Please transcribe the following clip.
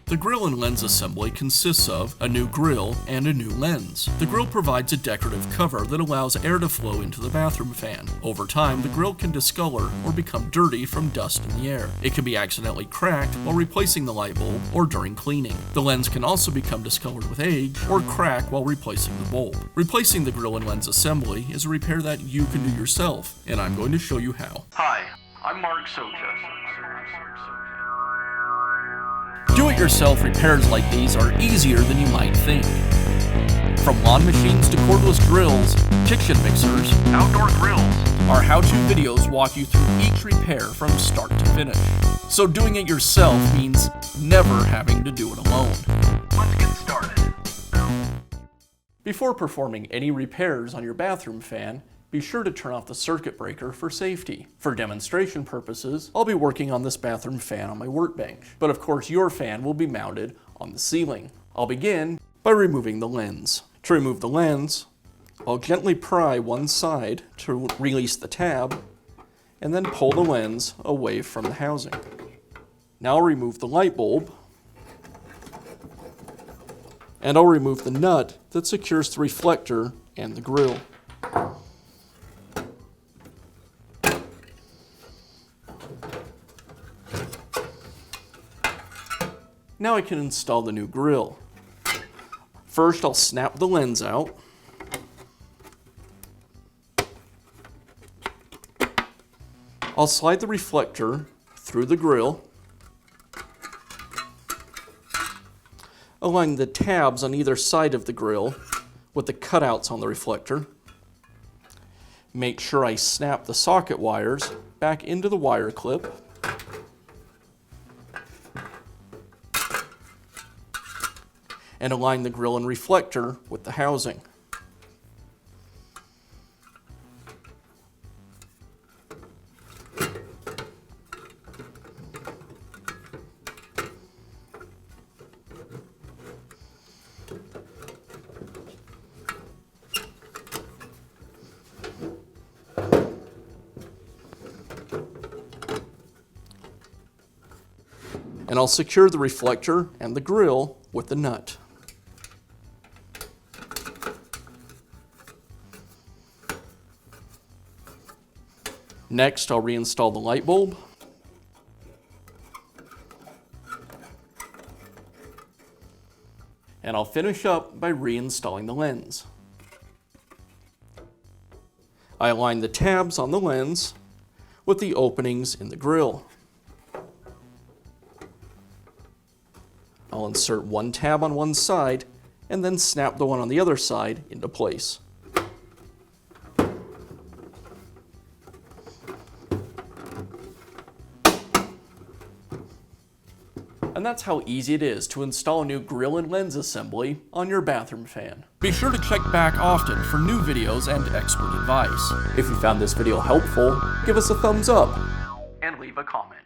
The Grille and Lens assembly consists of a new grille and a new lens. The grille provides a decorative cover that allows air to flow into the bathroom fan. Over time, the grille can discolor or become dirty from dust in the air. It can be accidentally cracked while replacing the light bulb or during cleaning. The lens can also become discolored with age or crack while replacing the bulb. Replacing the Grille and Lens assembly is a repair that you can do yourself, and I'm going to show you how. Hi, I'm Mark Socha. Do-it-yourself repairs like these are easier than you might think. From lawn machines to cordless drills, kitchen mixers, Outdoor grills. our how-to videos walk you through each repair from start to finish. So doing it yourself means never having to do it alone. Let's get started. Before performing any repairs on your bathroom fan, be sure to turn off the circuit breaker for safety. For demonstration purposes, I'll be working on this bathroom fan on my workbench, but of course your fan will be mounted on the ceiling. I'll begin by removing the lens. To remove the lens, I'll gently pry one side to release the tab, and then pull the lens away from the housing. Now I'll remove the light bulb, and I'll remove the nut that secures the reflector and the grille. Now I can install the new grille. First, I'll snap the lens out. I'll slide the reflector through the grille, align the tabs on either side of the grille with the cutouts on the reflector. Make sure I snap the socket wires back into the wire clip. And align the grille and reflector with the housing. And I'll secure the reflector and the grille with the nut. Next, I'll reinstall the light bulb. And I'll finish up by reinstalling the lens. I align the tabs on the lens with the openings in the grille. I'll insert one tab on one side and then snap the one on the other side into place. And that's how easy it is to install a new Grille and Lens assembly on your bathroom fan. Be sure to check back often for new videos and expert advice. If you found this video helpful, give us a thumbs up And leave a comment.